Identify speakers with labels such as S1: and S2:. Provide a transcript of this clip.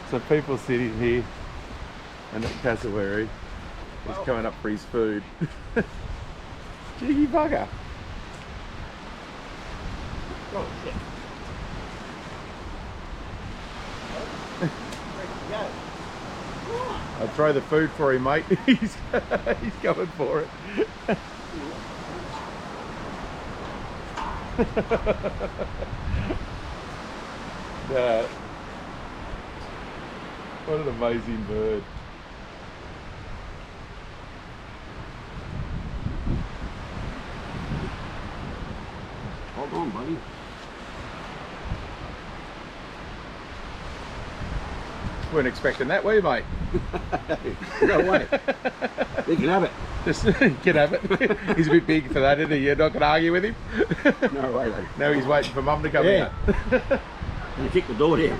S1: So people sitting here, and at Cassowary is coming up for his food. Cheeky bugger.
S2: Oh shit.
S1: I'll throw the food for him, mate. he's going for it. Yeah. What an amazing bird.
S2: Hold on, buddy.
S1: Weren't expecting that, were you, mate?
S2: No way. You can have it.
S1: Just can have it. He's a bit big for that, isn't he? You're not going to argue with him?
S2: No way, buddy.
S1: Now he's waiting for Mum to come
S2: Yeah.
S1: out.
S2: And kick the door down.